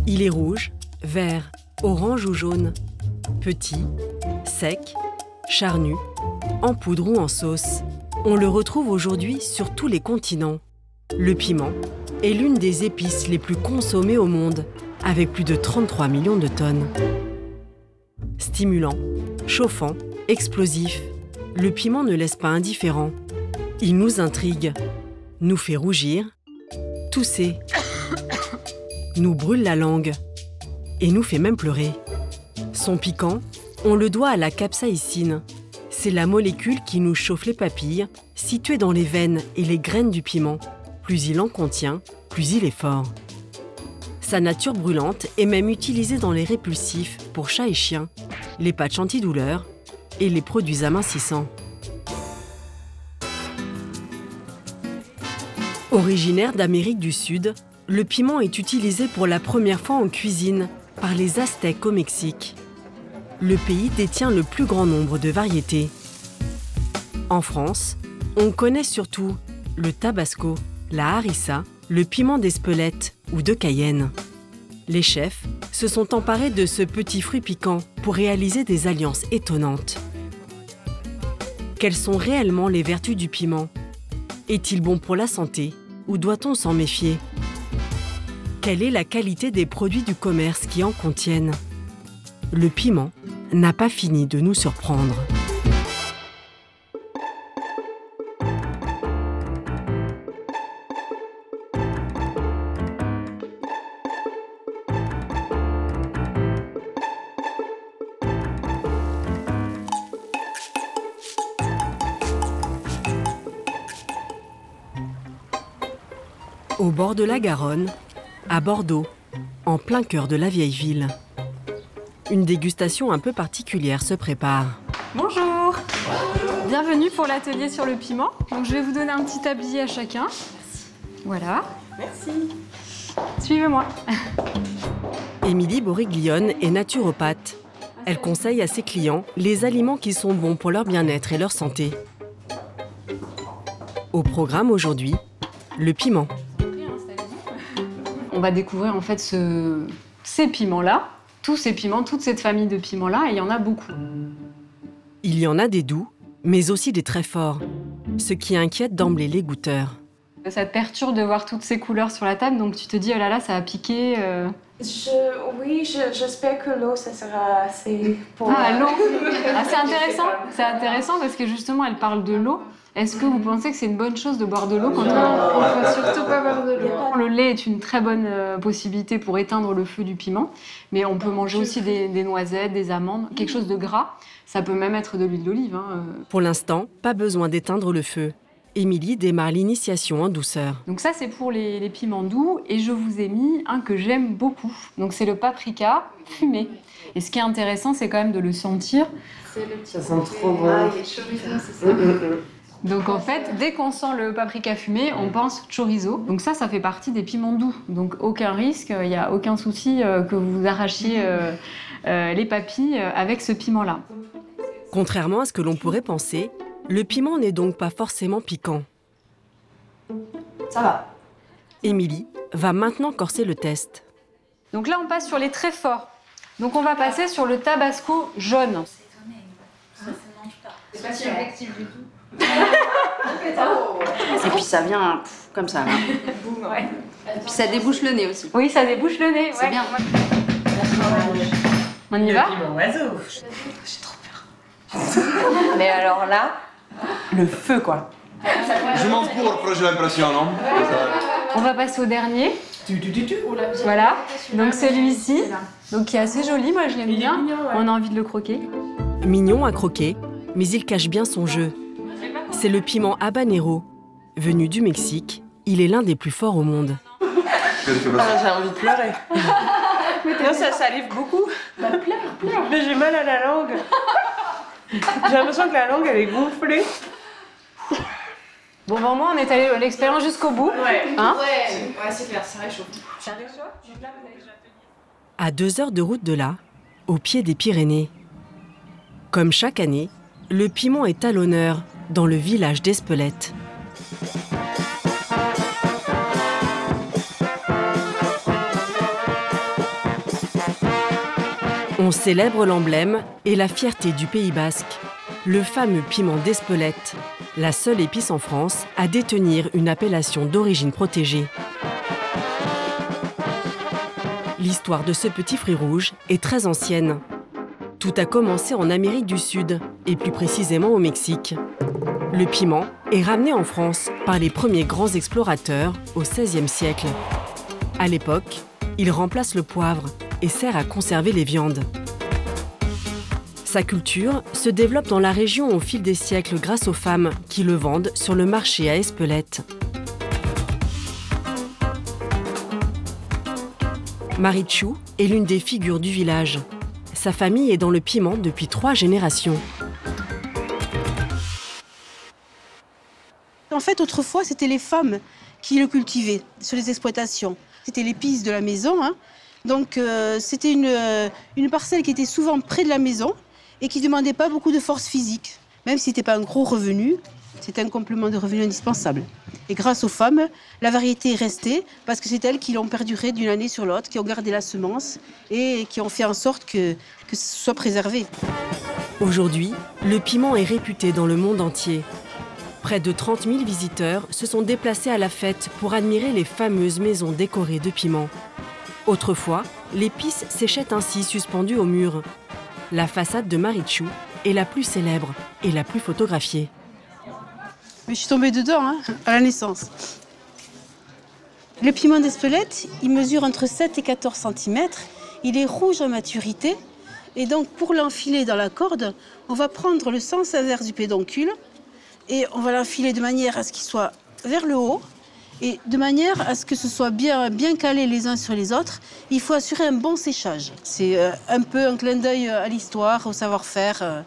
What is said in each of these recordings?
Il est rouge, vert, orange ou jaune. Petit, sec, charnu, en poudre ou en sauce. On le retrouve aujourd'hui sur tous les continents. Le piment est l'une des épices les plus consommées au monde, avec plus de 33 millions de tonnes. Stimulant, chauffant, explosif, le piment ne laisse pas indifférent. Il nous intrigue, nous fait rougir, tousser, nous brûle la langue et nous fait même pleurer. Son piquant, on le doit à la capsaïcine. C'est la molécule qui nous chauffe les papilles, située dans les veines et les graines du piment. Plus il en contient, plus il est fort. Sa nature brûlante est même utilisée dans les répulsifs pour chats et chiens, les patchs antidouleurs et les produits amincissants. Originaire d'Amérique du Sud, le piment est utilisé pour la première fois en cuisine par les Aztèques au Mexique. Le pays détient le plus grand nombre de variétés. En France, on connaît surtout le tabasco, la harissa, le piment d'Espelette ou de Cayenne. Les chefs se sont emparés de ce petit fruit piquant pour réaliser des alliances étonnantes. Quelles sont réellement les vertus du piment? Est-il bon pour la santé ou doit-on s'en méfier? Quelle est la qualité des produits du commerce qui en contiennent? Le piment n'a pas fini de nous surprendre. Au bord de la Garonne, à Bordeaux, en plein cœur de la vieille ville. Une dégustation un peu particulière se prépare. Bonjour. Bienvenue pour l'atelier sur le piment. Donc je vais vous donner un petit tablier à chacun. Merci. Voilà. Merci. Suivez-moi. Émilie Boriglione est naturopathe. Elle conseille à ses clients les aliments qui sont bons pour leur bien-être et leur santé. Au programme aujourd'hui, le piment. On va découvrir en fait ces piments-là, tous ces piments, toute cette famille de piments-là, et il y en a beaucoup. Il y en a des doux, mais aussi des très forts, ce qui inquiète d'emblée les goûteurs. Ça te perturbe de voir toutes ces couleurs sur la table, donc tu te dis, oh là là, ça va piquer. Oui, j'espère que l'eau, ça sera assez pour... Ah, l'eau. Ah, c'est intéressant parce que justement, elle parle de l'eau. Est-ce que vous pensez que c'est une bonne chose de boire de l'eau quand on... Il ne faut surtout pas boire de l'eau. Le lait est une très bonne possibilité pour éteindre le feu du piment, mais on peut manger aussi des noisettes, des amandes, quelque chose de gras. Ça peut même être de l'huile d'olive. Hein. Pour l'instant, pas besoin d'éteindre le feu. Émilie démarre l'initiation en douceur. Donc ça, c'est pour les piments doux, et je vous ai mis un que j'aime beaucoup. Donc c'est le paprika fumé. Et ce qui est intéressant, c'est quand même de le sentir. Ça sent trop bon. Ah, il est chorizo, c'est ça. Donc en fait, dès qu'on sent le paprika fumé, on pense chorizo. Donc ça fait partie des piments doux. Donc aucun risque, il n'y a aucun souci que vous arrachiez les papilles avec ce piment-là. Contrairement à ce que l'on pourrait penser, le piment n'est donc pas forcément piquant. Ça va. Émilie va maintenant corser le test. Donc là, on passe sur les très forts. Donc on va passer sur le tabasco jaune. C'est étonné, ça se mange pas. C'est pas si effectif du tout. Et puis ça vient comme ça. Là. Ouais. Et puis ça débouche le nez aussi. Oui, ça débouche le nez. C'est bien. On y va? J'ai trop peur. Mais alors là, le feu quoi. Je m'en cours, j'ai l'impression, non? On va passer au dernier. Voilà. Donc celui-ci, donc qui est assez joli, moi je l'aime bien. Mignon, ouais. On a envie de le croquer. Mignon à croquer, mais il cache bien son jeu. C'est le piment habanero. Venu du Mexique, il est l'un des plus forts au monde. J'ai envie de pleurer. Non, ça salive beaucoup. Bah, pleure. Mais j'ai mal à la langue. J'ai l'impression que la langue, elle est gonflée. Bon, ben moi, on est allé l'expérience jusqu'au bout. Ouais. Hein? Ouais, c'est clair, ça réchauffe. À 2 heures de route de là, au pied des Pyrénées. Comme chaque année, le piment est à l'honneur dans le village d'Espelette. On célèbre l'emblème et la fierté du Pays basque, le fameux piment d'Espelette, la seule épice en France à détenir une appellation d'origine protégée. L'histoire de ce petit fruit rouge est très ancienne. Tout a commencé en Amérique du Sud, et plus précisément au Mexique. Le piment est ramené en France par les premiers grands explorateurs au XVIe siècle. À l'époque, il remplace le poivre et sert à conserver les viandes. Sa culture se développe dans la région au fil des siècles grâce aux femmes qui le vendent sur le marché à Espelette. Marichou est l'une des figures du village. Sa famille est dans le piment depuis 3 générations. En fait, autrefois, c'était les femmes qui le cultivaient sur les exploitations. C'était l'épice de la maison. Donc, c'était une parcelle qui était souvent près de la maison et qui ne demandait pas beaucoup de force physique. Même si ce n'était pas un gros revenu, c'était un complément de revenu indispensable. Et grâce aux femmes, la variété est restée parce que c'est elles qui l'ont perduré d'une année sur l'autre, qui ont gardé la semence et qui ont fait en sorte que ce soit préservé. Aujourd'hui, le piment est réputé dans le monde entier. Près de 30 000 visiteurs se sont déplacés à la fête pour admirer les fameuses maisons décorées de piment. Autrefois, l'épice séchait ainsi suspendue au mur. La façade de Marichou est la plus célèbre et la plus photographiée. Mais je suis tombée dedans, à la naissance. Le piment d'Espelette, il mesure entre 7 et 14 cm. Il est rouge en maturité. Et donc, pour l'enfiler dans la corde, on va prendre le sens inverse du pédoncule et on va l'enfiler de manière à ce qu'il soit vers le haut et de manière à ce que ce soit bien calé les uns sur les autres. Il faut assurer un bon séchage. C'est un peu un clin d'œil à l'histoire, au savoir-faire.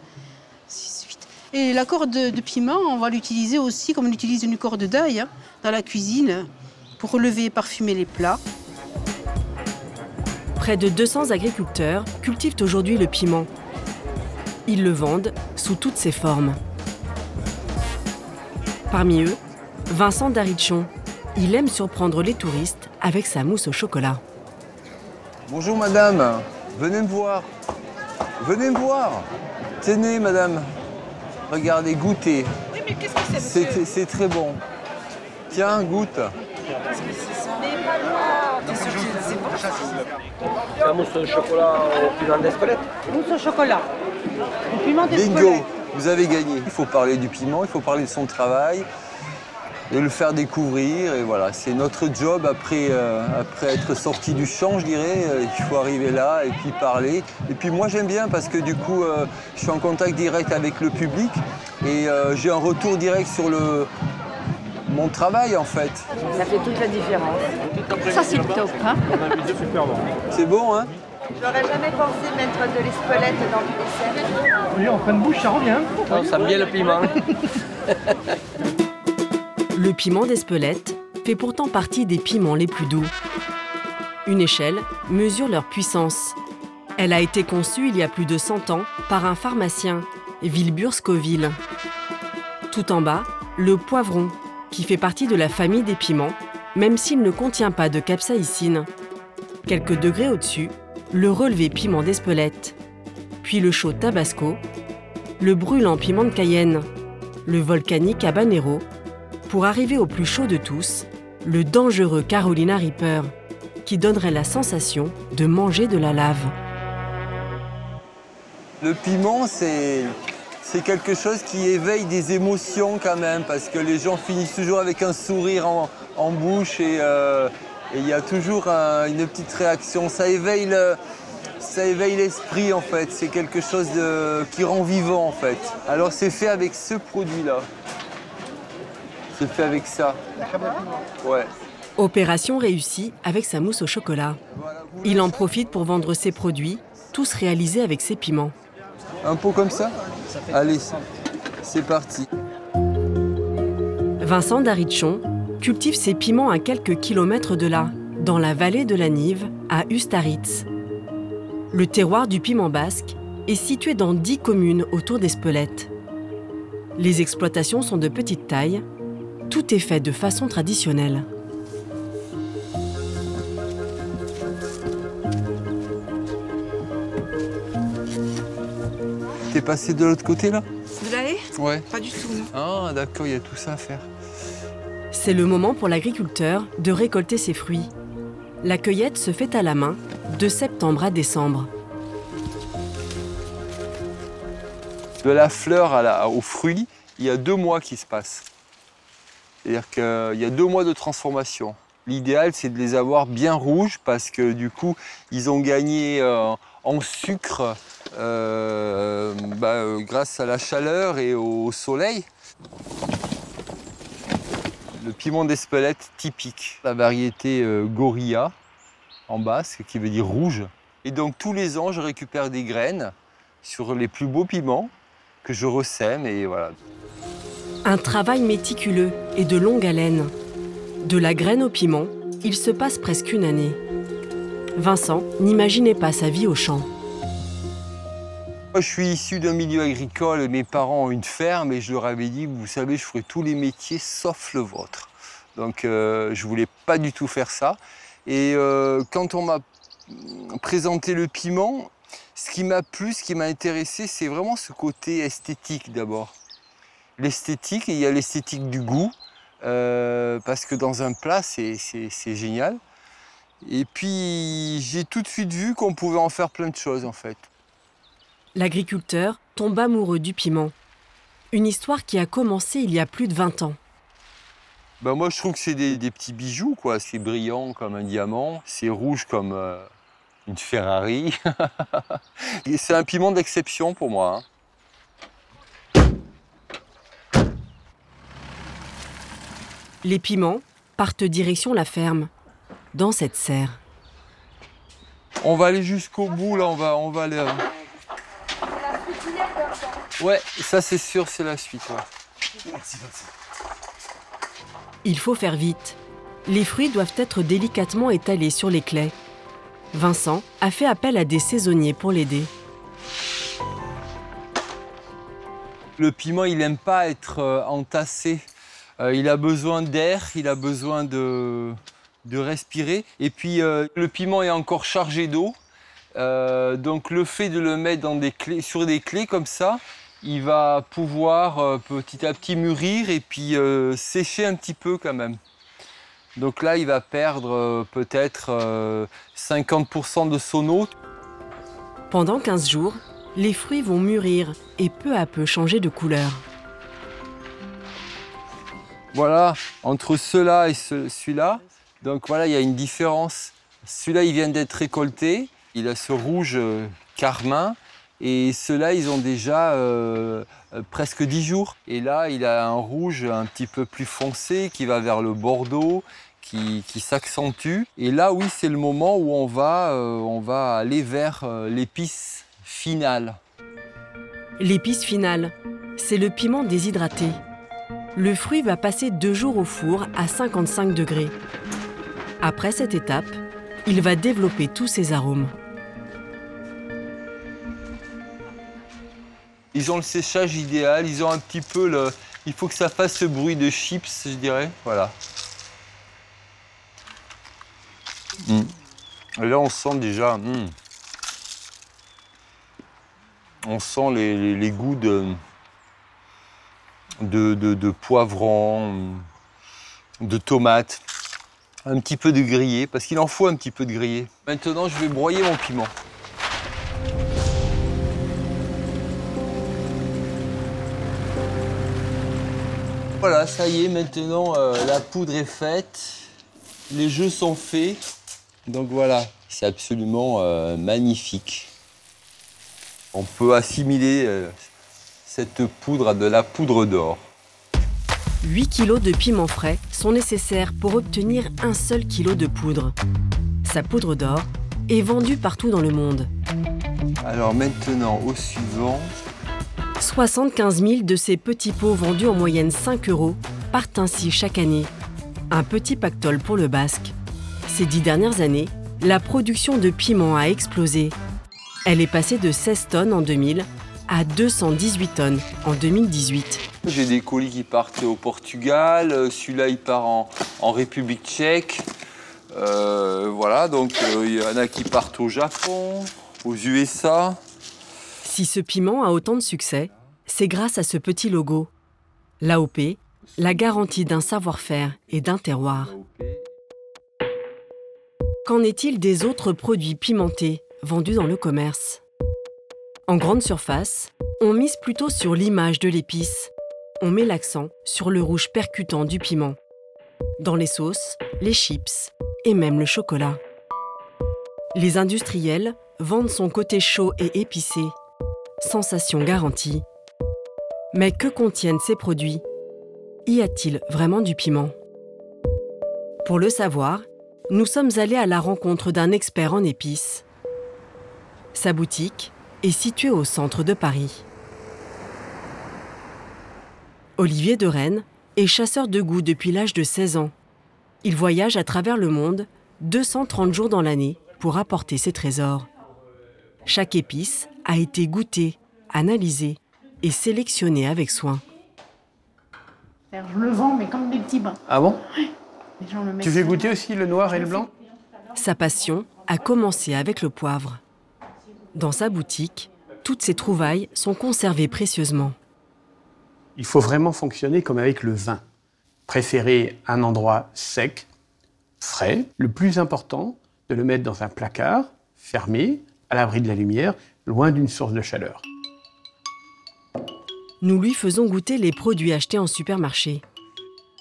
Et la corde de piment, on va l'utiliser aussi comme on utilise une corde d'ail dans la cuisine pour relever et parfumer les plats. Près de 200 agriculteurs cultivent aujourd'hui le piment. Ils le vendent sous toutes ses formes. Parmi eux, Vincent Darichon. Il aime surprendre les touristes avec sa mousse au chocolat. Bonjour madame, venez me voir. Venez me voir. Tenez madame, regardez, goûtez. Oui, mais qu'est-ce que c'est, monsieur? C'est très bon. Tiens, goûte. La mousse au chocolat au piment d'Espelette. Mousse au chocolat. Au piment d'Espelette. Bingo, vous avez gagné. Il faut parler du piment, il faut parler de son travail, de le faire découvrir. Et voilà, c'est notre job après être sorti du champ, je dirais. Il faut arriver là et puis parler. Et puis moi j'aime bien parce que du coup, je suis en contact direct avec le public et j'ai un retour direct sur mon travail en fait. Ça fait toute la différence. Ça c'est le top, hein? C'est bon, hein? J'aurais jamais pensé mettre de l'Espelette dans du dessert. Oui, en fin de bouche, ça revient. Ça me vient le piment. Le piment d'Espelette fait pourtant partie des piments les plus doux. Une échelle mesure leur puissance. Elle a été conçue il y a plus de 100 ans par un pharmacien, Wilbur Scoville. Tout en bas, le poivron, qui fait partie de la famille des piments, même s'il ne contient pas de capsaïcine. Quelques degrés au-dessus, le relevé piment d'Espelette, puis le chaud tabasco, le brûlant piment de Cayenne, le volcanique habanero, pour arriver au plus chaud de tous, le dangereux Carolina Reaper, qui donnerait la sensation de manger de la lave. Le piment, c'est quelque chose qui éveille des émotions quand même, parce que les gens finissent toujours avec un sourire en bouche et il y a toujours une petite réaction. Ça éveille l'esprit en fait, c'est quelque chose qui rend vivant en fait. Alors c'est fait avec ce produit-là. C'est fait avec ça. Ouais. Opération réussie avec sa mousse au chocolat. Il en profite pour vendre ses produits, tous réalisés avec ses piments. Un pot comme ça? Allez, c'est parti. Vincent Darichon cultive ses piments à quelques kilomètres de là, dans la vallée de la Nive, à Ustaritz. Le terroir du piment basque est situé dans 10 communes autour d'Espelette. Les exploitations sont de petite taille. Tout est fait de façon traditionnelle. c'est passé de l'autre côté, là? De la haie? Ouais. Pas du tout, non. Ah, d'accord, il y a tout ça à faire. C'est le moment pour l'agriculteur de récolter ses fruits. La cueillette se fait à la main, de septembre à décembre. De la fleur au fruit, il y a 2 mois qui se passent. C'est-à-dire qu'il y a 2 mois de transformation. L'idéal, c'est de les avoir bien rouges parce que du coup, ils ont gagné en sucre grâce à la chaleur et au soleil. Le piment d'Espelette typique, la variété Gorilla en basque, qui veut dire rouge. Et donc tous les ans, je récupère des graines sur les plus beaux piments que je ressème et voilà. Un travail méticuleux et de longue haleine. De la graine au piment, il se passe presque une année. Vincent n'imaginait pas sa vie au champ. Moi, je suis issu d'un milieu agricole, mes parents ont une ferme et je leur avais dit, vous savez, je ferai tous les métiers sauf le vôtre. Donc je ne voulais pas du tout faire ça. Et quand on m'a présenté le piment, ce qui m'a plu, ce qui m'a intéressé, c'est vraiment ce côté esthétique d'abord. L'esthétique, et il y a l'esthétique du goût, parce que dans un plat, c'est génial. Et puis, j'ai tout de suite vu qu'on pouvait en faire plein de choses, en fait. L'agriculteur tombe amoureux du piment. Une histoire qui a commencé il y a plus de 20 ans. Ben moi, je trouve que c'est des petits bijoux, quoi. C'est brillant comme un diamant, c'est rouge comme une Ferrari. C'est un piment d'exception pour moi, hein. Les piments partent direction la ferme, dans cette serre. On va aller jusqu'au bout, là, on va aller... Ouais, ça c'est sûr, c'est la suite. Ouais. Merci. Il faut faire vite. Les fruits doivent être délicatement étalés sur les claies. Vincent a fait appel à des saisonniers pour l'aider. Le piment, il n'aime pas être entassé. Il a besoin d'air, il a besoin de respirer. Et puis, le piment est encore chargé d'eau. Donc, le fait de le mettre sur des clés comme ça, il va pouvoir petit à petit mûrir et puis sécher un petit peu quand même. Donc là, il va perdre peut-être 50% de son eau. Pendant 15 jours, les fruits vont mûrir et peu à peu changer de couleur. Voilà, entre ceux-là et celui-là, donc voilà, il y a une différence. Celui-là, il vient d'être récolté, il a ce rouge carmin, et ceux-là, ils ont déjà presque 10 jours. Et là, il a un rouge un petit peu plus foncé qui va vers le bordeaux, qui s'accentue. Et là, oui, c'est le moment où on va aller vers l'épice finale. L'épice finale, c'est le piment déshydraté. Le fruit va passer 2 jours au four à 55 degrés. Après cette étape, il va développer tous ses arômes. Ils ont le séchage idéal, ils ont un petit peu le... Il faut que ça fasse ce bruit de chips, je dirais. Voilà. Et là, on sent déjà... On sent les goûts de poivron, de tomates, un petit peu de grillé, parce qu'il en faut un petit peu de grillé. Maintenant, je vais broyer mon piment. Voilà, ça y est, maintenant la poudre est faite, les jeux sont faits, donc voilà, c'est absolument magnifique. On peut assimiler cette poudre à de la poudre d'or. 8 kilos de piment frais sont nécessaires pour obtenir 1 seul kilo de poudre. Sa poudre d'or est vendue partout dans le monde. Alors maintenant, au suivant... 75 000 de ces petits pots vendus en moyenne 5 € partent ainsi chaque année. Un petit pactole pour le Basque. Ces 10 dernières années, la production de piment a explosé. Elle est passée de 16 tonnes en 2000 à 218 tonnes en 2018. J'ai des colis qui partent au Portugal, celui-là il part en République tchèque. Voilà, donc il y en a qui partent au Japon, aux USA. Si ce piment a autant de succès, c'est grâce à ce petit logo. L'AOP, la garantie d'un savoir-faire et d'un terroir. Qu'en est-il des autres produits pimentés vendus dans le commerce? En grande surface, on mise plutôt sur l'image de l'épice. On met l'accent sur le rouge percutant du piment. Dans les sauces, les chips et même le chocolat. Les industriels vendent son côté chaud et épicé. Sensation garantie. Mais que contiennent ces produits? Y a-t-il vraiment du piment? Pour le savoir, nous sommes allés à la rencontre d'un expert en épices. Sa boutique est située au centre de Paris. Olivier de Rennes est chasseur de goût depuis l'âge de 16 ans. Il voyage à travers le monde 230 jours dans l'année pour apporter ses trésors. Chaque épice a été goûtée, analysée et sélectionnée avec soin. Je le vends, mais comme des petits bains. Ah bon? Oui. Les gens le mettent. Tu fais goûter aussi le noir et le blanc? Sa passion a commencé avec le poivre. Dans sa boutique, toutes ses trouvailles sont conservées précieusement. Il faut vraiment fonctionner comme avec le vin. Préférer un endroit sec, frais. Le plus important, de le mettre dans un placard, fermé, à l'abri de la lumière, loin d'une source de chaleur. Nous lui faisons goûter les produits achetés en supermarché.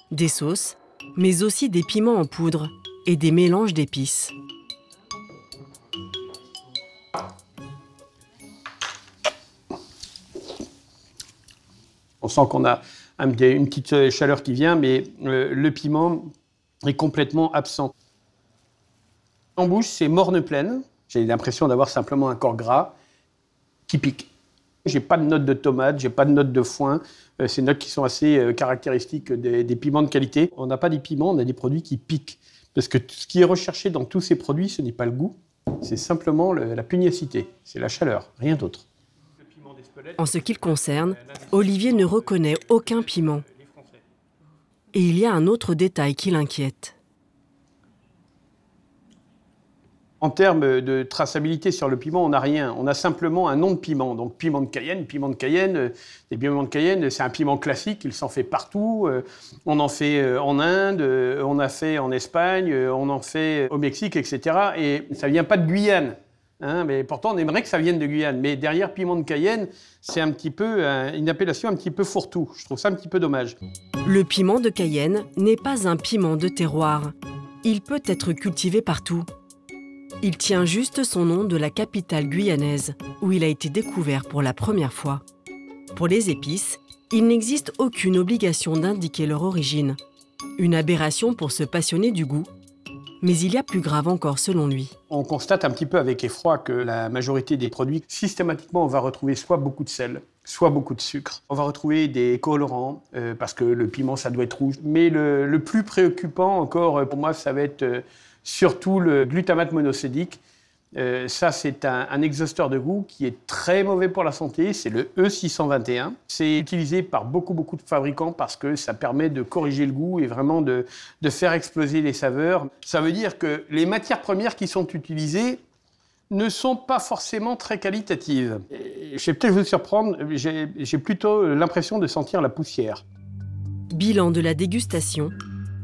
Des sauces, mais aussi des piments en poudre et des mélanges d'épices. On sent qu'on a une petite chaleur qui vient, mais le piment est complètement absent. En bouche, c'est morne pleine. J'ai l'impression d'avoir simplement un corps gras qui pique. J'ai pas de notes de tomate, j'ai pas de notes de foin. Ces notes qui sont assez caractéristiques des piments de qualité. On n'a pas des piments, on a des produits qui piquent. Parce que ce qui est recherché dans tous ces produits, ce n'est pas le goût, c'est simplement la pugnacité, c'est la chaleur, rien d'autre. En ce qui le concerne, Olivier ne reconnaît aucun piment. Et il y a un autre détail qui l'inquiète. En termes de traçabilité sur le piment, on n'a rien. On a simplement un nom de piment. Donc piment de Cayenne, les piments de Cayenne, c'est un piment classique, il s'en fait partout. On en fait en Inde, on en fait en Espagne, on en fait au Mexique, etc. Et ça ne vient pas de Guyane. Hein, mais pourtant, on aimerait que ça vienne de Guyane. Mais derrière piment de Cayenne, c'est un petit peu une appellation un petit peu fourre-tout. Je trouve ça un petit peu dommage. Le piment de Cayenne n'est pas un piment de terroir. Il peut être cultivé partout. Il tient juste son nom de la capitale guyanaise, où il a été découvert pour la première fois. Pour les épices, il n'existe aucune obligation d'indiquer leur origine. Une aberration pour se passionner du goût. Mais il y a plus grave encore selon lui. On constate un petit peu avec effroi que la majorité des produits, systématiquement, on va retrouver soit beaucoup de sel, soit beaucoup de sucre. On va retrouver des colorants, parce que le piment, ça doit être rouge. Mais le plus préoccupant encore, pour moi, ça va être surtout le glutamate monosodique. Ça, c'est un exhausteur de goût qui est très mauvais pour la santé. C'est le E621. C'est utilisé par beaucoup de fabricants parce que ça permet de corriger le goût et vraiment de faire exploser les saveurs. Ça veut dire que les matières premières qui sont utilisées ne sont pas forcément très qualitatives. Je vais peut-être vous surprendre, j'ai plutôt l'impression de sentir la poussière. Bilan de la dégustation,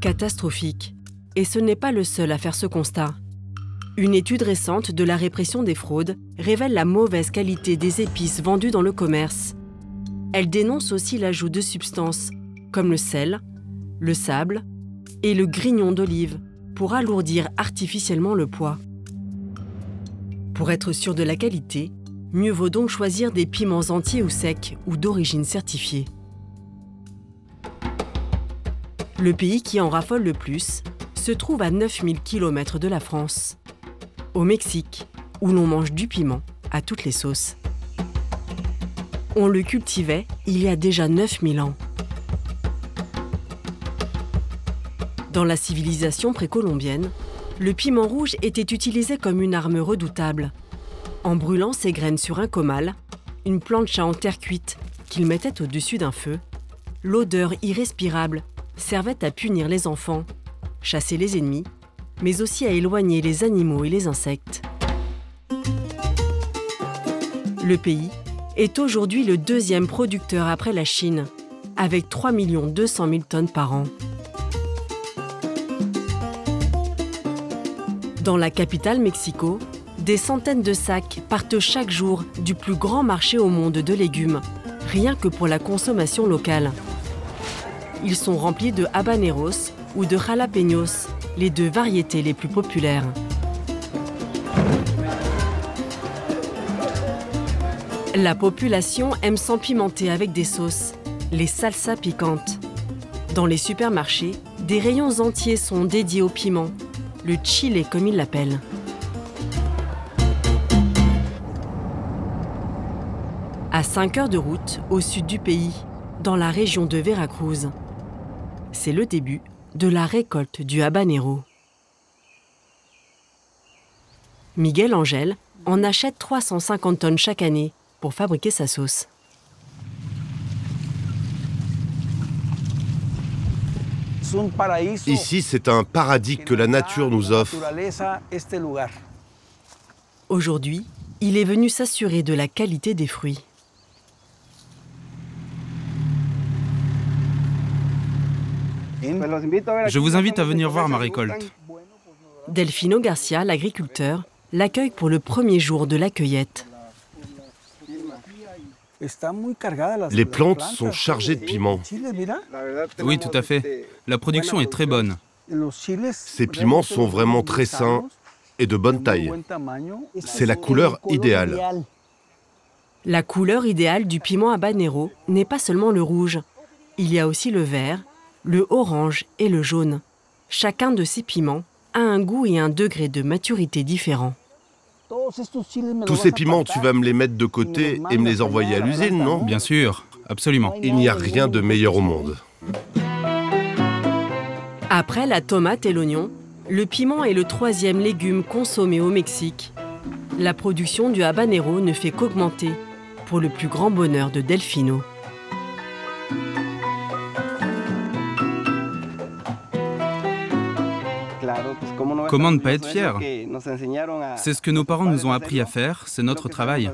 catastrophique. Et ce n'est pas le seul à faire ce constat. Une étude récente de la répression des fraudes révèle la mauvaise qualité des épices vendues dans le commerce. Elle dénonce aussi l'ajout de substances comme le sel, le sable et le grignon d'olive pour alourdir artificiellement le poids. Pour être sûr de la qualité, mieux vaut donc choisir des piments entiers ou secs ou d'origine certifiée. Le pays qui en raffole le plus se trouve à 9000 km de la France, au Mexique, où l'on mange du piment à toutes les sauces. On le cultivait il y a déjà 9000 ans. Dans la civilisation précolombienne, le piment rouge était utilisé comme une arme redoutable. En brûlant ses graines sur un comal, une plancha en terre cuite qu'il mettait au-dessus d'un feu, l'odeur irrespirable servait à punir les enfants, chasser les ennemis, mais aussi à éloigner les animaux et les insectes. Le pays est aujourd'hui le deuxième producteur après la Chine, avec 3 200 000 tonnes par an. Dans la capitale Mexico, des centaines de sacs partent chaque jour du plus grand marché au monde de légumes, rien que pour la consommation locale. Ils sont remplis de habaneros ou de jalapeños, les deux variétés les plus populaires. La population aime s'empimenter avec des sauces, les salsas piquantes. Dans les supermarchés, des rayons entiers sont dédiés au piment, le chile comme ils l'appellent. À 5 heures de route, au sud du pays, dans la région de Veracruz, c'est le début de la récolte du habanero. Miguel Angel en achète 350 tonnes chaque année pour fabriquer sa sauce. Ici, c'est un paradis que la nature nous offre. Aujourd'hui, il est venu s'assurer de la qualité des fruits. Je vous invite à venir voir ma récolte. Delfino Garcia, l'agriculteur, l'accueille pour le premier jour de la cueillette. Les plantes sont chargées de piments. Oui, tout à fait. La production est très bonne. Ces piments sont vraiment très sains et de bonne taille. C'est la couleur idéale. La couleur idéale du piment habanero n'est pas seulement le rouge. Il y a aussi le vert, le orange et le jaune. Chacun de ces piments a un goût et un degré de maturité différents. Tous ces piments, tu vas me les mettre de côté et me les envoyer à l'usine, non? Bien sûr, absolument. Il n'y a rien de meilleur au monde. Après la tomate et l'oignon, le piment est le troisième légume consommé au Mexique. La production du habanero ne fait qu'augmenter, pour le plus grand bonheur de Delfino. Comment ne pas être fier? C'est ce que nos parents nous ont appris à faire, c'est notre travail.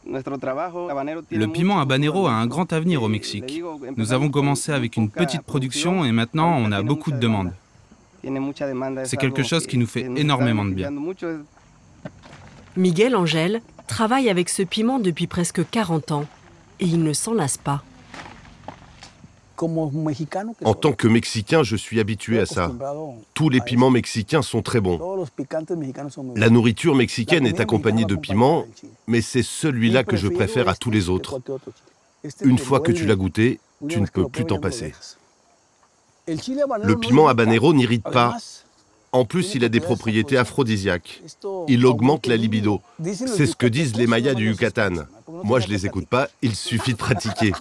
Le piment habanero a un grand avenir au Mexique. Nous avons commencé avec une petite production et maintenant on a beaucoup de demandes. C'est quelque chose qui nous fait énormément de bien. Miguel Angel travaille avec ce piment depuis presque 40 ans et il ne s'en lasse pas. En tant que Mexicain, je suis habitué à ça. Tous les piments mexicains sont très bons. La nourriture mexicaine est accompagnée de piments, mais c'est celui-là que je préfère à tous les autres. Une fois que tu l'as goûté, tu ne peux plus t'en passer. Le piment habanero n'irrite pas. En plus, il a des propriétés aphrodisiaques. Il augmente la libido. C'est ce que disent les Mayas du Yucatan. Moi, je les écoute pas, il suffit de pratiquer.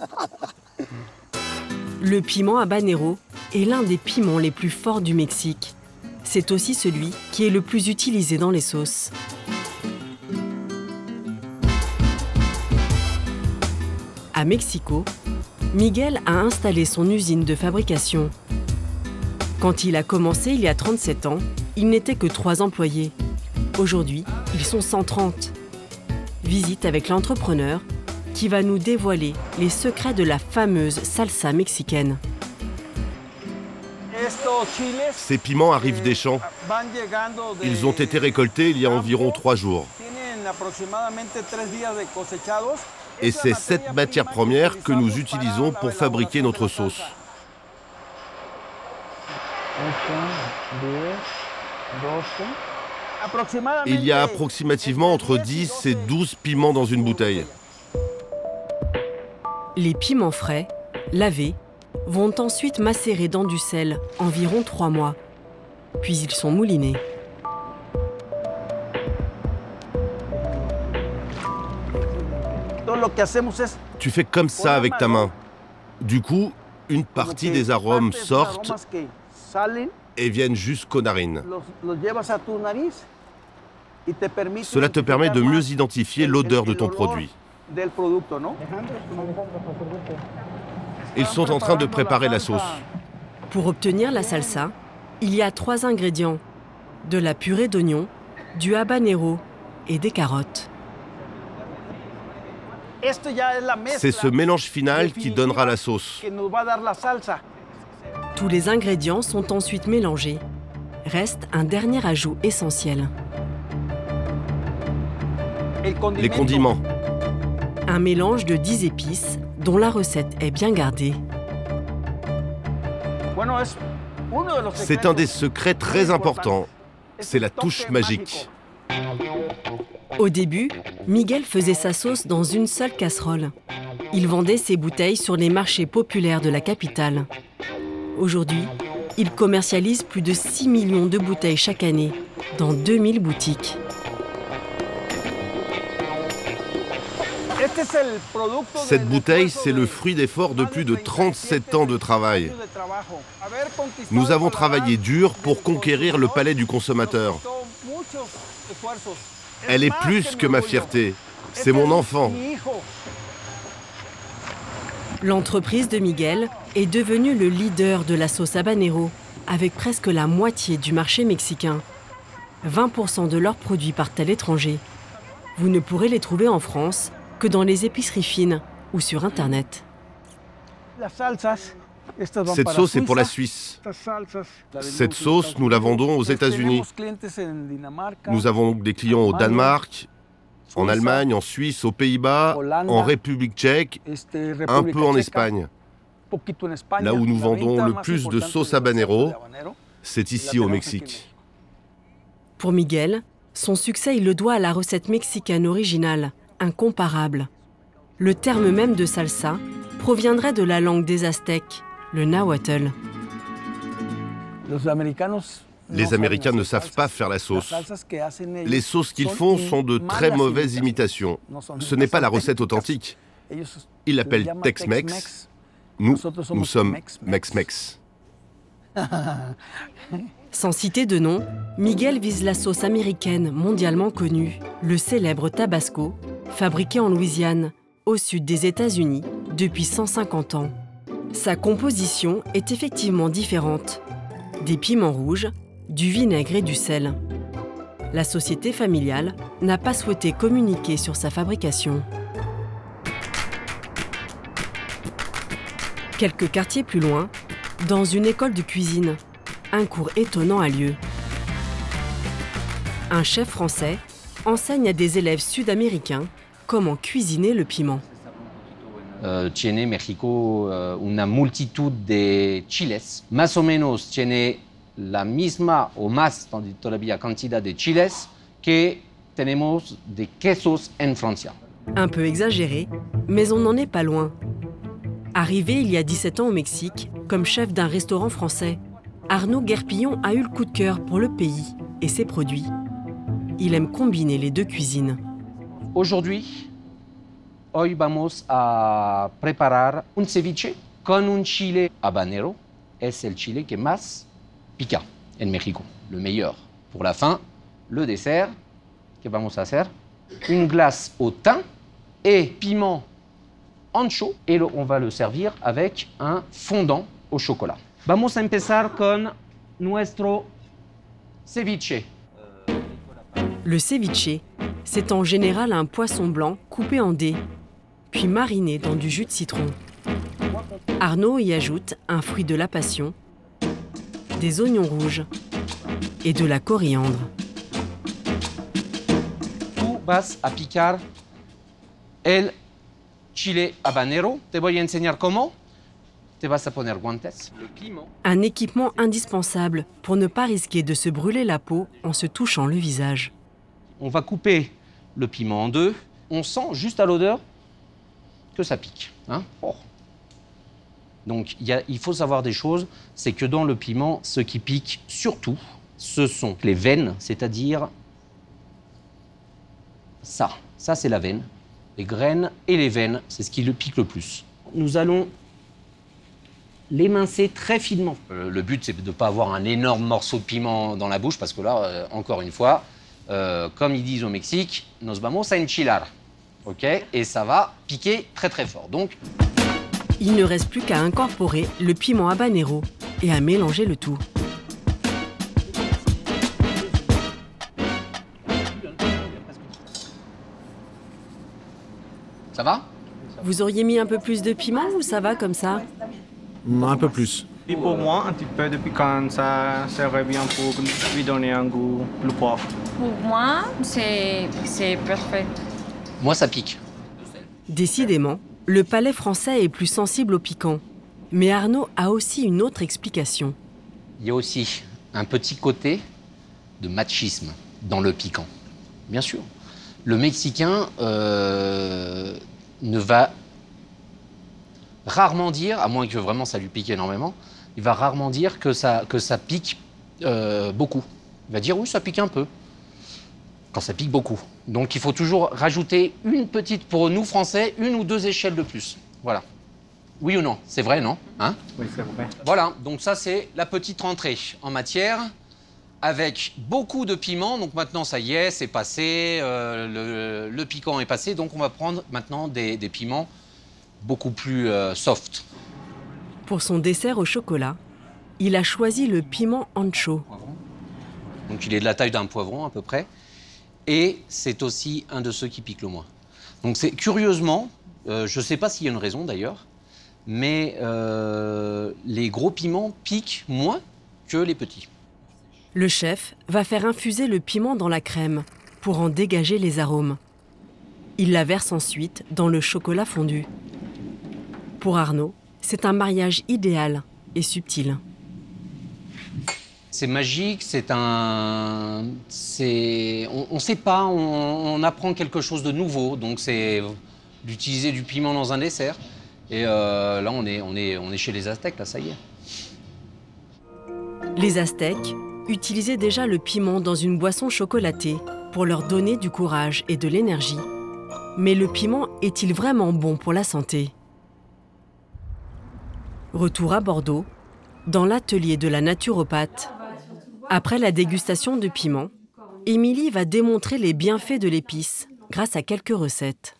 Le piment habanero est l'un des piments les plus forts du Mexique. C'est aussi celui qui est le plus utilisé dans les sauces. À Mexico, Miguel a installé son usine de fabrication. Quand il a commencé il y a 37 ans, il n'était que 3 employés. Aujourd'hui, ils sont 130. Visite avec l'entrepreneur qui va nous dévoiler les secrets de la fameuse salsa mexicaine. Ces piments arrivent des champs. Ils ont été récoltés il y a environ 3 jours. Et c'est cette matière première que nous utilisons pour fabriquer notre sauce. Il y a approximativement entre 10 et 12 piments dans une bouteille. Les piments frais, lavés, vont ensuite macérer dans du sel environ 3 mois. Puis ils sont moulinés. Tu fais comme ça avec ta main. Du coup, une partie des arômes sortent et viennent jusqu'aux narines. Cela te permet de mieux identifier l'odeur de ton produit. Ils sont en train de préparer la sauce. Pour obtenir la salsa, il y a 3 ingrédients. De la purée d'oignon, du habanero et des carottes. C'est ce mélange final qui donnera la sauce. Tous les ingrédients sont ensuite mélangés. Reste un dernier ajout essentiel. Les condiments. Un mélange de 10 épices dont la recette est bien gardée. C'est un des secrets très importants. C'est la touche magique. Au début, Miguel faisait sa sauce dans une seule casserole. Il vendait ses bouteilles sur les marchés populaires de la capitale. Aujourd'hui, il commercialise plus de 6 millions de bouteilles chaque année, dans 2000 boutiques. Cette bouteille, c'est le fruit d'efforts de plus de 37 ans de travail. Nous avons travaillé dur pour conquérir le palais du consommateur. Elle est plus que ma fierté. C'est mon enfant. L'entreprise de Miguel est devenue le leader de la sauce habanero, avec presque la moitié du marché mexicain. 20% de leurs produits partent à l'étranger. Vous ne pourrez les trouver en France que dans les épiceries fines ou sur Internet. Cette sauce est pour la Suisse. Cette sauce, nous la vendons aux États-Unis. Nous avons donc des clients au Danemark, en Allemagne, en Suisse, aux Pays-Bas, en République tchèque, un peu en Espagne. Là où nous vendons le plus de sauce habanero, c'est ici au Mexique. Pour Miguel, son succès, il le doit à la recette mexicaine originale, incomparable. Le terme même de salsa proviendrait de la langue des Aztèques, le nahuatl. Les Américains ne savent pas faire la sauce. Les sauces qu'ils font sont de très mauvaises imitations. Ce n'est pas la recette authentique. Ils l'appellent Tex-Mex. Nous sommes Mex-Mex. Sans citer de nom, Miguel vise la sauce américaine mondialement connue, le célèbre Tabasco, fabriqué en Louisiane, au sud des États-Unis, depuis 150 ans. Sa composition est effectivement différente. Des piments rouges, du vinaigre et du sel. La société familiale n'a pas souhaité communiquer sur sa fabrication. Quelques quartiers plus loin, dans une école de cuisine, un cours étonnant a lieu. Un chef français enseigne à des élèves sud-américains comment cuisiner le piment. Tiene México una multitud de chiles. Más o menos tiene la misma o más todavía cantidad de chiles que tenemos de quesos en Francia. Un peu exagéré, mais on n'en est pas loin. Arrivé il y a 17 ans au Mexique, comme chef d'un restaurant français, Arnaud Guerpillon a eu le coup de cœur pour le pays et ses produits. Il aime combiner les deux cuisines. Aujourd'hui, hoy vamos a preparar un ceviche con un chile habanero. Es el chile que más pica en México, le meilleur. Pour la fin, le dessert, que vamos a hacer? Une glace au thym et piment ancho. Et on va le servir avec un fondant au chocolat. Vamos a empezar con nuestro ceviche. Le ceviche, c'est en général un poisson blanc coupé en dés, puis mariné dans du jus de citron. Arnaud y ajoute un fruit de la passion, des oignons rouges et de la coriandre. Tu vas a picar el chile habanero. Te voy a enseñar cómo. Te vas a poner guantes. Un équipement indispensable pour ne pas risquer de se brûler la peau en se touchant le visage. On va couper le piment en deux. On sent juste à l'odeur que ça pique. Hein? Oh. Donc il faut savoir des choses, c'est que dans le piment, ce qui pique surtout, ce sont les veines, c'est-à-dire ça. Ça, c'est la veine. Les graines et les veines, c'est ce qui le pique le plus. Nous allons l'émincer très finement. Le but, c'est de ne pas avoir un énorme morceau de piment dans la bouche, parce que là, encore une fois, comme ils disent au Mexique, nos vamos a enchilar. Ok? Et ça va piquer très très fort. Donc, il ne reste plus qu'à incorporer le piment habanero et à mélanger le tout. ça va? Vous auriez mis un peu plus de piment ou ça va comme ça? Un peu plus. Et pour moi, un petit peu de piquant, ça serait bien pour lui donner un goût plus fort. Pour moi, c'est parfait. Moi, ça pique. Décidément, le palais français est plus sensible au piquant. Mais Arnaud a aussi une autre explication. Il y a aussi un petit côté de machisme dans le piquant. Bien sûr. Le Mexicain ne va rarement dire, à moins que vraiment ça lui pique énormément, il va rarement dire que ça pique beaucoup. Il va dire oui, ça pique un peu, quand ça pique beaucoup. Donc il faut toujours rajouter une petite, pour nous Français, 1 ou 2 échelles de plus. Voilà. Oui ou non? C'est vrai, non? Hein? Oui, c'est vrai. Voilà, donc ça c'est la petite rentrée en matière, avec beaucoup de piment. Donc maintenant, ça y est, c'est passé, le piquant est passé. Donc on va prendre maintenant des piments beaucoup plus soft. Pour son dessert au chocolat, il a choisi le piment ancho. Donc il est de la taille d'un poivron à peu près. Et c'est aussi un de ceux qui piquent le moins. Donc c'est curieusement, je ne sais pas s'il y a une raison d'ailleurs, mais les gros piments piquent moins que les petits. Le chef va faire infuser le piment dans la crème pour en dégager les arômes. Il la verse ensuite dans le chocolat fondu. Pour Arnaud, c'est un mariage idéal et subtil. C'est magique, on ne sait pas, on apprend quelque chose de nouveau. Donc c'est d'utiliser du piment dans un dessert. Et là, on est chez les Aztèques, là, ça y est. Les Aztèques utilisaient déjà le piment dans une boisson chocolatée pour leur donner du courage et de l'énergie. Mais le piment est-il vraiment bon pour la santé? Retour à Bordeaux, dans l'atelier de la naturopathe. Après la dégustation de piment, Émilie va démontrer les bienfaits de l'épice grâce à quelques recettes.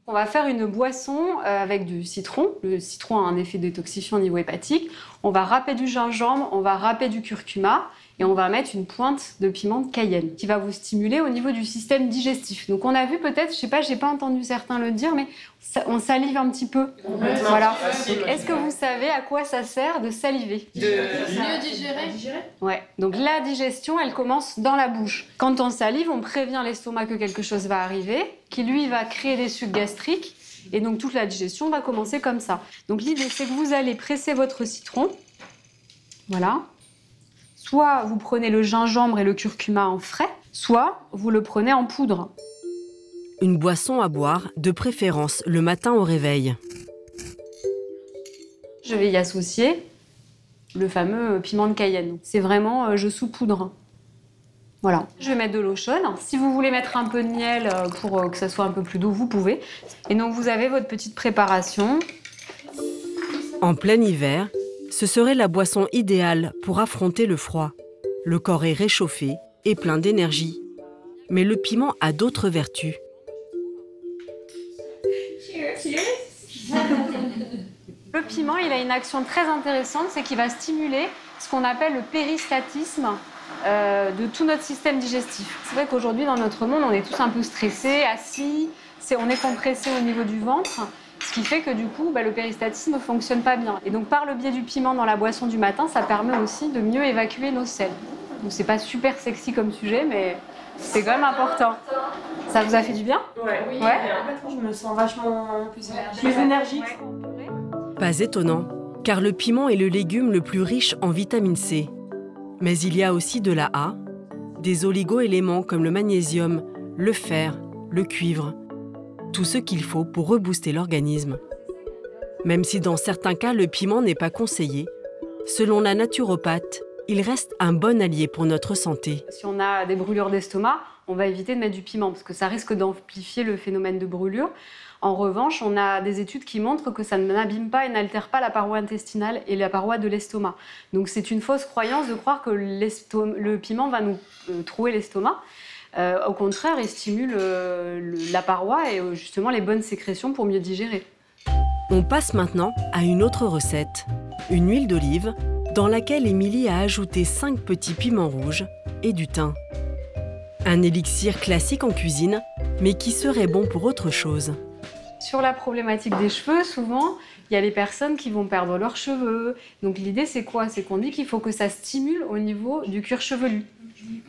On va faire une boisson avec du citron. Le citron a un effet détoxifiant au niveau hépatique. On va râper du gingembre, on va râper du curcuma et on va mettre une pointe de piment de Cayenne qui va vous stimuler au niveau du système digestif. Donc on a vu peut-être, je sais pas, j'ai pas entendu certains le dire, mais on salive un petit peu. Voilà. Est-ce que vous savez à quoi ça sert de saliver? Mieux digérer. Ouais. Donc la digestion, elle commence dans la bouche. Quand on salive, on prévient l'estomac que quelque chose va arriver, qui lui va créer des sucs gastriques, et donc toute la digestion va commencer comme ça. Donc l'idée, c'est que vous allez presser votre citron. Voilà. Soit vous prenez le gingembre et le curcuma en frais, soit vous le prenez en poudre. Une boisson à boire, de préférence le matin au réveil. Je vais y associer le fameux piment de Cayenne. C'est vraiment, je saupoudre. Voilà. Je vais mettre de l'eau chaude. Si vous voulez mettre un peu de miel pour que ça soit un peu plus doux, vous pouvez. Et donc vous avez votre petite préparation. En plein hiver, ce serait la boisson idéale pour affronter le froid. Le corps est réchauffé et plein d'énergie. Mais le piment a d'autres vertus. Le piment, il a une action très intéressante, c'est qu'il va stimuler ce qu'on appelle le péristatisme de tout notre système digestif. C'est vrai qu'aujourd'hui, dans notre monde, on est tous un peu stressés, assis, on est compressé au niveau du ventre. Ce qui fait que du coup, le péristatisme ne fonctionne pas bien. Et donc par le biais du piment dans la boisson du matin, ça permet aussi de mieux évacuer nos selles. Donc c'est pas super sexy comme sujet, mais c'est quand même important. Ça vous a fait du bien? Ouais. Oui, ouais. En fait, je me sens vachement plus énergique. Pas étonnant, car le piment est le légume le plus riche en vitamine C. Mais il y a aussi de la A, des oligo-éléments comme le magnésium, le fer, le cuivre. Tout ce qu'il faut pour rebooster l'organisme. Même si dans certains cas le piment n'est pas conseillé, selon la naturopathe, il reste un bon allié pour notre santé. Si on a des brûlures d'estomac, on va éviter de mettre du piment parce que ça risque d'amplifier le phénomène de brûlure. En revanche, on a des études qui montrent que ça n'abîme pas et n'altère pas la paroi intestinale et la paroi de l'estomac. Donc c'est une fausse croyance de croire que le piment va nous trouer l'estomac. Au contraire, il stimule la paroi et justement les bonnes sécrétions pour mieux digérer. On passe maintenant à une autre recette, une huile d'olive dans laquelle Émilie a ajouté 5 petits piments rouges et du thym. Un élixir classique en cuisine, mais qui serait bon pour autre chose. Sur la problématique des cheveux, souvent, il y a les personnes qui vont perdre leurs cheveux. Donc l'idée, c'est quoi? C'est qu'on dit qu'il faut que ça stimule au niveau du cuir chevelu.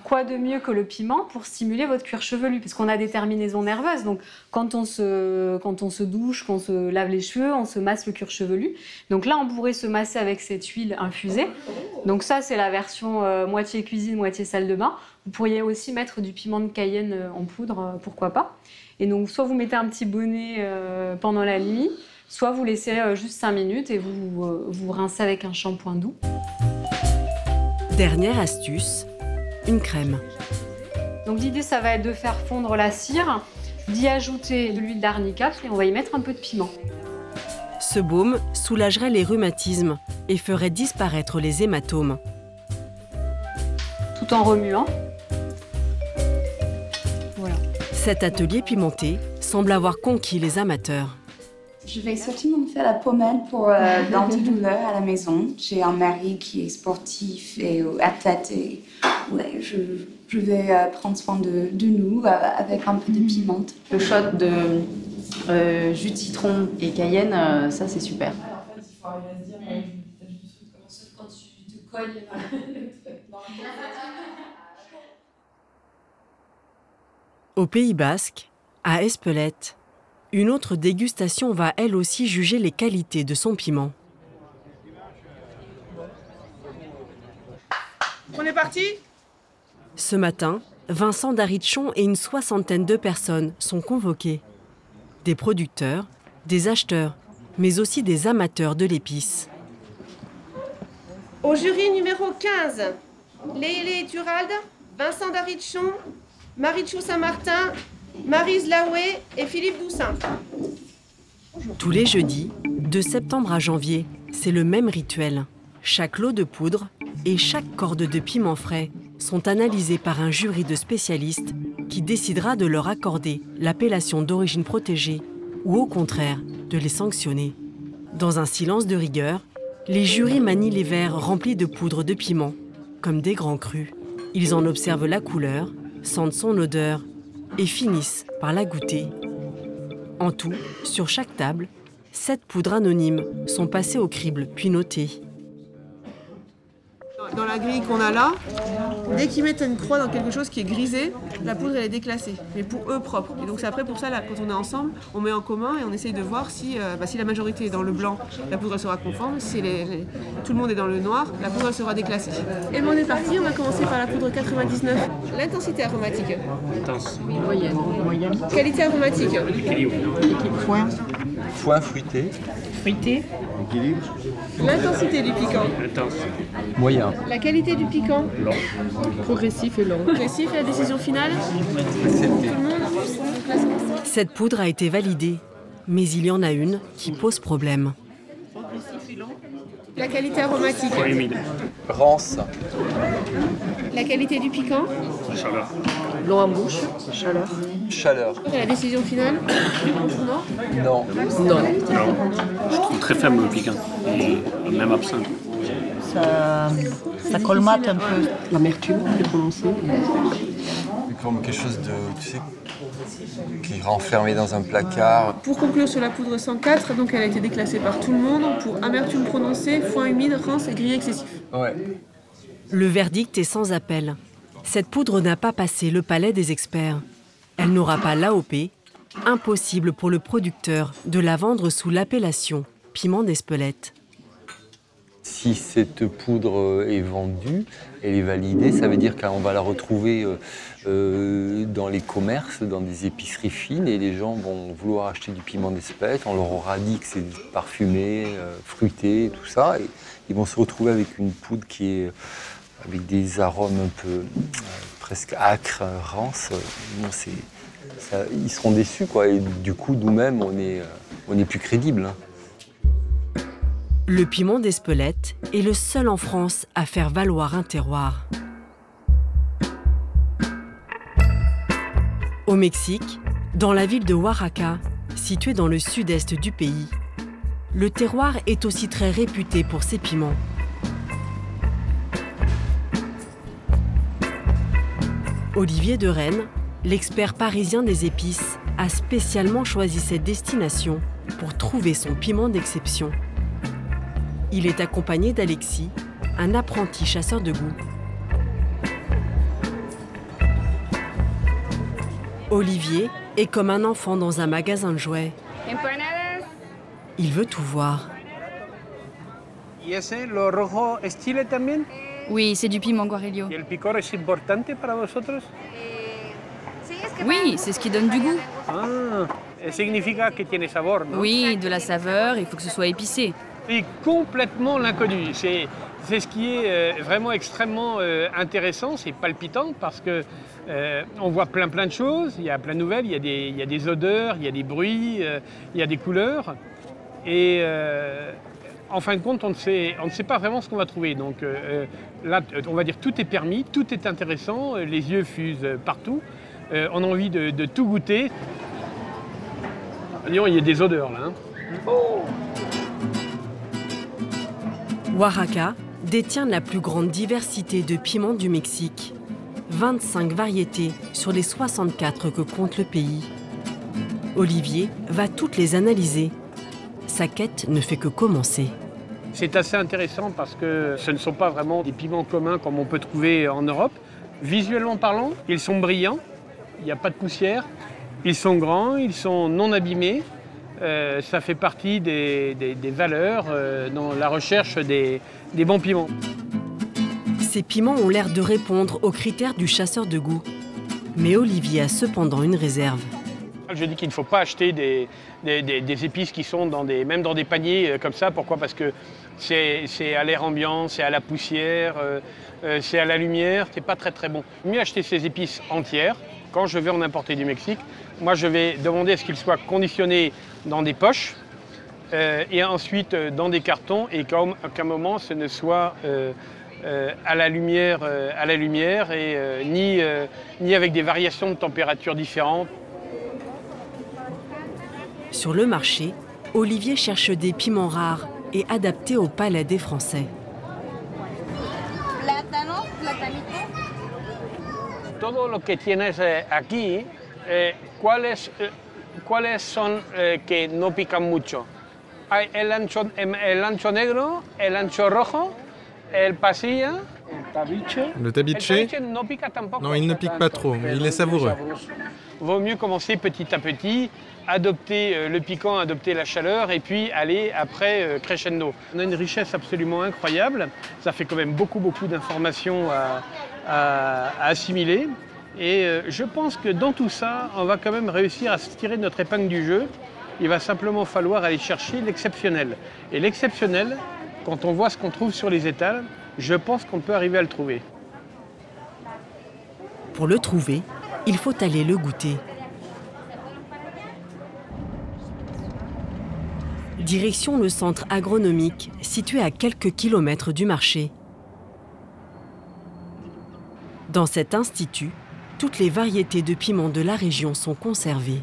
Quoi de mieux que le piment pour stimuler votre cuir chevelu? Parce qu'on a des terminaisons nerveuses. Donc quand on se douche, quand on se lave les cheveux, on se masse le cuir chevelu. Donc là, on pourrait se masser avec cette huile infusée. Donc ça, c'est la version moitié cuisine, moitié salle de bain. Vous pourriez aussi mettre du piment de Cayenne en poudre, pourquoi pas. Et donc, soit vous mettez un petit bonnet pendant la nuit, soit vous laissez juste 5 minutes et vous rincez avec un shampoing doux. Dernière astuce, une crème. Donc l'idée, ça va être de faire fondre la cire, d'y ajouter de l'huile d'arnica et on va y mettre un peu de piment. Ce baume soulagerait les rhumatismes et ferait disparaître les hématomes. Tout en remuant. Voilà. Cet atelier pimenté semble avoir conquis les amateurs. Je vais certainement faire la pommade pour l'antidouleur à la maison. J'ai un mari qui est sportif et athlète et ouais, je vais prendre soin de nous avec un peu de piment. Le shot de jus de citron et cayenne, ça c'est super. Au Pays Basque, à Espelette, une autre dégustation va elle aussi juger les qualités de son piment. On est parti? Ce matin, Vincent Darichon et une 60aine de personnes sont convoqués. Des producteurs, des acheteurs, mais aussi des amateurs de l'épice. Au jury numéro 15, Léélé Turalde, Vincent Darichon, Marichou Saint-Martin, Maryse Laoué et Philippe Doussin. Tous les jeudis, de septembre à janvier, c'est le même rituel. Chaque lot de poudre et chaque corde de piment frais sont analysés par un jury de spécialistes qui décidera de leur accorder l'appellation d'origine protégée ou au contraire de les sanctionner. Dans un silence de rigueur, les jurys manient les verres remplis de poudre de piment, comme des grands crus. Ils en observent la couleur, sentent son odeur et finissent par la goûter. En tout, sur chaque table, 7 poudres anonymes sont passées au crible puis notées. Dans la grille qu'on a là, dès qu'ils mettent une croix dans quelque chose qui est grisé, la poudre elle est déclassée, mais pour eux propre. Et donc c'est après pour ça, là, quand on est ensemble, on met en commun et on essaye de voir si la majorité est dans le blanc, la poudre sera conforme, si tout le monde est dans le noir, la poudre sera déclassée. Et le monde est parti, on va commencer par la poudre 99. L'intensité aromatique. Intense. Moyenne. Qualité aromatique. Équilibre. Point. Foin fruité. Fruité. Équilibre. L'intensité du piquant. Intense. Moyen. La qualité du piquant. Long. Progressif et long. Progressif et la décision finale. Tout le monde. Cette poudre a été validée, mais il y en a une qui pose problème. La qualité aromatique. Trop humide. Rance. La qualité du piquant. Chaleur. Long en bouche. Chaleur. Chaleur. Et la décision finale. Non. Non. Je trouve très faible le piquant. Et même absent. Ça colmate un peu. L'amertume, le prononcé. Comme quelque chose de, tu sais, qui est renfermé dans un placard. Pour conclure sur la poudre 104, donc elle a été déclassée par tout le monde pour amertume prononcée, foin humide, rance et grillé excessif. Ouais. Le verdict est sans appel. Cette poudre n'a pas passé le palais des experts. Elle n'aura pas l'AOP. Impossible pour le producteur de la vendre sous l'appellation piment d'Espelette. Si cette poudre est vendue, elle est validée, ça veut dire qu'on va la retrouver dans les commerces, dans des épiceries fines, et les gens vont vouloir acheter du piment d'Espelette. On leur aura dit que c'est parfumé, fruité, tout ça, et ils vont se retrouver avec une poudre qui est avec des arômes un peu presque âcres, rances. Bon, ils seront déçus, quoi. Et du coup, nous-mêmes, on est plus crédibles. Le piment d'Espelette est le seul en France à faire valoir un terroir. Au Mexique, dans la ville de Oaxaca, située dans le sud-est du pays, le terroir est aussi très réputé pour ses piments. Olivier de Rennes, l'expert parisien des épices a spécialement choisi cette destination pour trouver son piment d'exception. Il est accompagné d'Alexis, un apprenti chasseur de goût. Olivier est comme un enfant dans un magasin de jouets. Il veut tout voir. Oui, c'est du piment guarrillo. Oui, c'est ce qui donne du goût. Oui, de la saveur, il faut que ce soit épicé. C'est complètement l'inconnu. C'est ce qui est vraiment extrêmement intéressant, c'est palpitant parce que on voit plein de choses, il y a plein de nouvelles, il y a des odeurs, il y a des bruits, il y a des couleurs. Et en fin de compte, on ne sait pas vraiment ce qu'on va trouver. Donc là, on va dire tout est permis, tout est intéressant, les yeux fusent partout. On a envie de tout goûter. Disons, il y a des odeurs là. Hein. Oh! Oaxaca détient la plus grande diversité de piments du Mexique. 25 variétés sur les 64 que compte le pays. Olivier va toutes les analyser. Sa quête ne fait que commencer. C'est assez intéressant parce que ce ne sont pas vraiment des piments communs comme on peut trouver en Europe. Visuellement parlant, ils sont brillants, il n'y a pas de poussière, ils sont grands, ils sont non abîmés. Ça fait partie des valeurs dans la recherche des bons piments. Ces piments ont l'air de répondre aux critères du chasseur de goût. Mais Olivier a cependant une réserve. Je dis qu'il ne faut pas acheter des épices qui sont même dans des paniers comme ça. Pourquoi? Parce que c'est à l'air ambiant, c'est à la poussière, c'est à la lumière. C'est pas très bon. Mieux acheter ces épices entières. Quand je vais en importer du Mexique, moi je vais demander à ce qu'ils soient conditionnés dans des poches et ensuite dans des cartons et qu'à un moment ce ne soit à la lumière et ni avec des variations de température différentes. Sur le marché, Olivier cherche des piments rares et adaptés au palais des Français. Todo lo que tienes aquí, ¿cuáles son que no pican mucho? Hay el ancho negro, el ancho rojo, el pasilla. Le tabiche? Non, il ne pique pas trop, mais il est savoureux. Vaut mieux commencer petit à petit, adopter le piquant, adopter la chaleur et puis aller après crescendo. On a une richesse absolument incroyable. Ça fait quand même beaucoup d'informations à assimiler. Et je pense que dans tout ça, on va quand même réussir à se tirer de notre épingle du jeu. Il va simplement falloir aller chercher l'exceptionnel. Et l'exceptionnel, quand on voit ce qu'on trouve sur les étals, je pense qu'on peut arriver à le trouver. Pour le trouver, il faut aller le goûter. Direction le centre agronomique, situé à quelques kilomètres du marché. Dans cet institut, toutes les variétés de piments de la région sont conservées.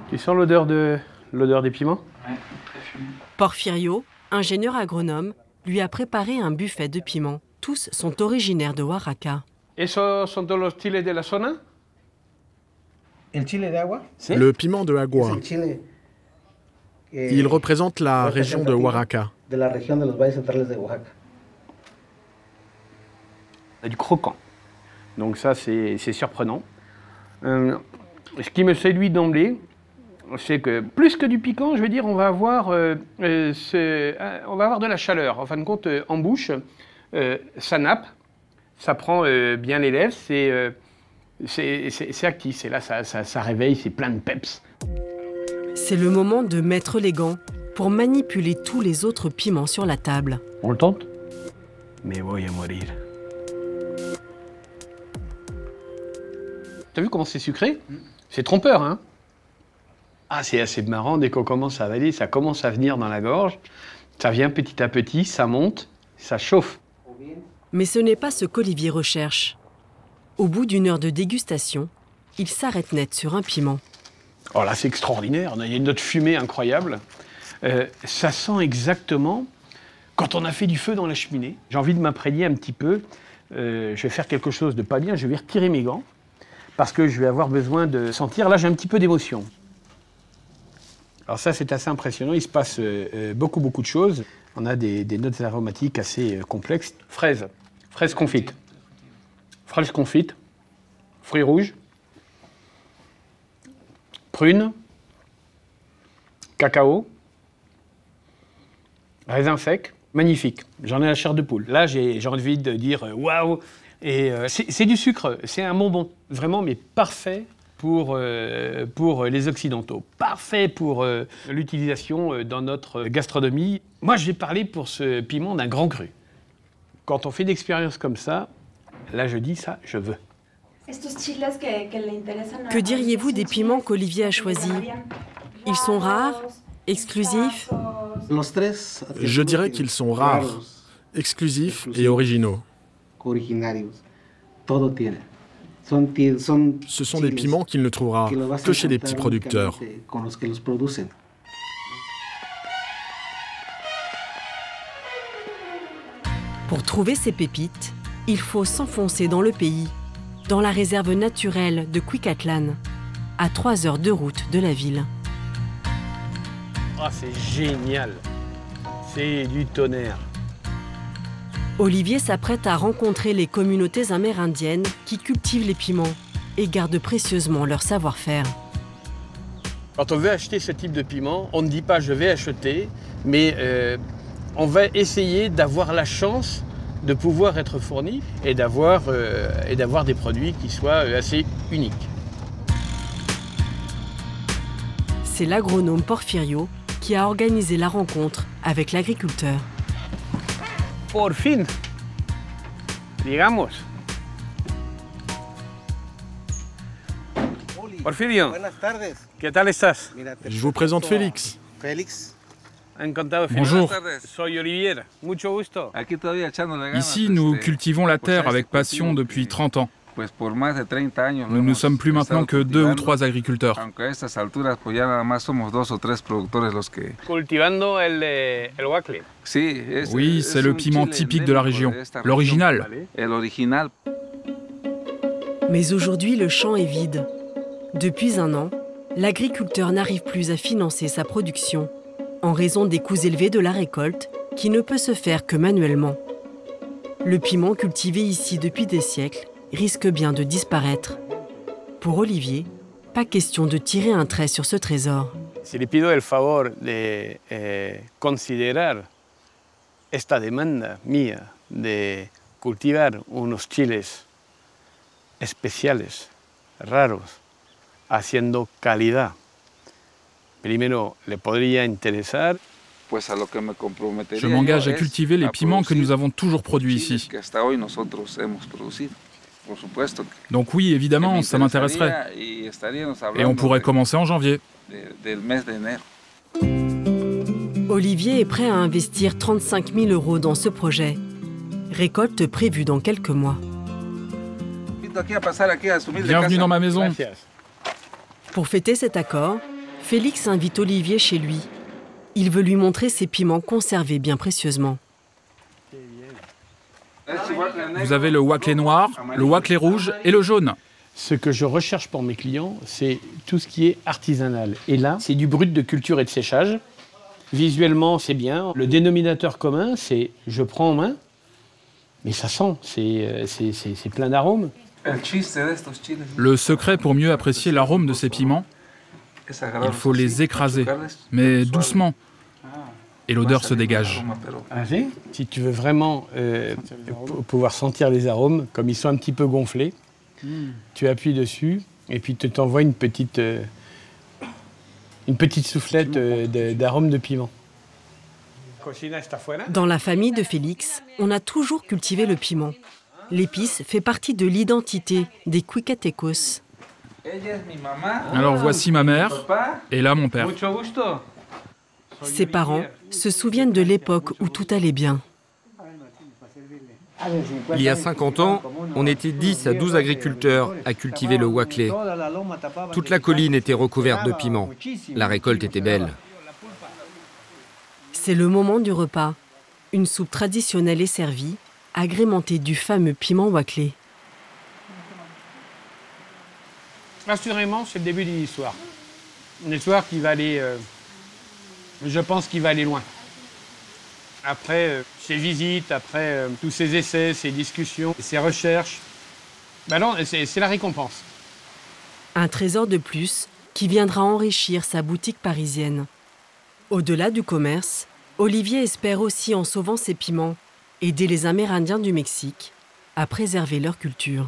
Tu sens l'odeur des piments? Ouais, très fumé. Porfirio, ingénieur agronome, lui a préparé un buffet de piments. Tous sont originaires de Oaxaca. ¿Esos son todos los chiles de la zona? Le piment de agua. Il représente la région de Oaxaca. On a du croquant. Donc ça, c'est surprenant. Ce qui me séduit d'emblée, c'est que plus que du piquant, je veux dire, on va avoir de la chaleur. En fin de compte, en bouche, ça nappe, ça prend bien les lèvres, c'est actif, c'est là, ça réveille, c'est plein de peps. C'est le moment de mettre les gants pour manipuler tous les autres piments sur la table. On le tente? Me voy a morir. T'as vu comment c'est sucré? C'est trompeur, hein? Ah, c'est assez marrant, dès qu'on commence à avaler, ça commence à venir dans la gorge. Ça vient petit à petit, ça monte, ça chauffe. Mais ce n'est pas ce qu'Olivier recherche. Au bout d'une heure de dégustation, il s'arrête net sur un piment. Oh là, c'est extraordinaire, il y a une note fumée incroyable. Ça sent exactement Quand on a fait du feu dans la cheminée, j'ai envie de m'imprégner un petit peu. Je vais faire quelque chose de pas bien, je vais retirer mes gants parce que je vais avoir besoin de sentir. Là, j'ai un petit peu d'émotion. Alors ça, c'est assez impressionnant. Il se passe beaucoup de choses. On a des notes aromatiques assez complexes. Fraise confite. Fraise confite, fruits rouges, prunes, cacao, raisins secs. Magnifique. J'en ai la chair de poule. Là, j'ai envie de dire waouh. Et c'est du sucre, c'est un bonbon. Vraiment, mais parfait pour les Occidentaux. Parfait pour l'utilisation dans notre gastronomie. Moi, je vais parler pour ce piment d'un grand cru. Quand on fait une expérience comme ça, là, je dis ça, je veux. Que diriez-vous des piments qu'Olivier a choisis? Ils sont rares, exclusifs? Je dirais qu'ils sont rares, exclusifs et originaux. Ce sont des piments qu'il ne trouvera que chez les petits producteurs. Pour trouver ces pépites, il faut s'enfoncer dans le pays, dans la réserve naturelle de Cuicatlan, à 3 heures de route de la ville. Ah, c'est génial. C'est du tonnerre. Olivier s'apprête à rencontrer les communautés amérindiennes qui cultivent les piments et gardent précieusement leur savoir-faire. Quand on veut acheter ce type de piment, on ne dit pas « je vais acheter », mais on va essayer d'avoir la chance de pouvoir être fourni et d'avoir des produits qui soient assez uniques. C'est l'agronome Porfirio qui a organisé la rencontre avec l'agriculteur. Por fin, digamos. Porfirio, ¿qué tal estás? Je vous présente Félix. Encantado, Bonjour. Soy Olivier, mucho gusto. Ici, nous cultivons la terre avec passion depuis 30 ans. Nous ne sommes plus maintenant que 2 ou 3 agriculteurs. Cultivando el huacle. Oui, c'est le piment typique de la région, l'original. Mais aujourd'hui, le champ est vide. Depuis 1 an, l'agriculteur n'arrive plus à financer sa production en raison des coûts élevés de la récolte qui ne peut se faire que manuellement. Le piment cultivé ici depuis des siècles risque bien de disparaître. Pour Olivier, pas question de tirer un trait sur ce trésor. Si le pido el favor de considerar esta demanda mía de cultivar unos chiles especiales, raros, haciendo calidad, primero le podría interesar. Je m'engage à cultiver les piments que nous avons toujours produits ici. Donc oui, évidemment, ça m'intéresserait. Et on pourrait commencer en janvier. Olivier est prêt à investir 35 000 € dans ce projet. Récolte prévue dans quelques mois. Bienvenue dans ma maison. Pour fêter cet accord, Félix invite Olivier chez lui. Il veut lui montrer ses piments conservés bien précieusement. Vous avez le huacle noir, le huacle rouge et le jaune. Ce que je recherche pour mes clients, c'est tout ce qui est artisanal. Et là, c'est du brut de culture et de séchage. Visuellement, c'est bien. Le dénominateur commun, c'est je prends en main, mais ça sent, c'est plein d'arômes. Le secret pour mieux apprécier l'arôme de ces piments, il faut les écraser, mais doucement. Et l'odeur se dégage. Si tu veux vraiment pouvoir sentir les arômes, comme ils sont un petit peu gonflés, tu appuies dessus et puis tu t'envoies une petite soufflette d'arômes de piment. Dans la famille de Félix, on a toujours cultivé le piment. L'épice fait partie de l'identité des Cuicatecos. Alors voici ma mère et là mon père. Ses parents se souviennent de l'époque où tout allait bien. Il y a 50 ans, on était 10 à 12 agriculteurs à cultiver le huacle. Toute la colline était recouverte de piments. La récolte était belle. C'est le moment du repas. Une soupe traditionnelle est servie, agrémentée du fameux piment Waclé. Assurément, c'est le début d'une histoire. Une histoire qui va aller, je pense, qui va aller loin. Après ces visites, après tous ces essais, ces discussions, ces recherches, ben non, c'est la récompense. Un trésor de plus qui viendra enrichir sa boutique parisienne. Au-delà du commerce, Olivier espère aussi, en sauvant ses piments, aider les Amérindiens du Mexique à préserver leur culture.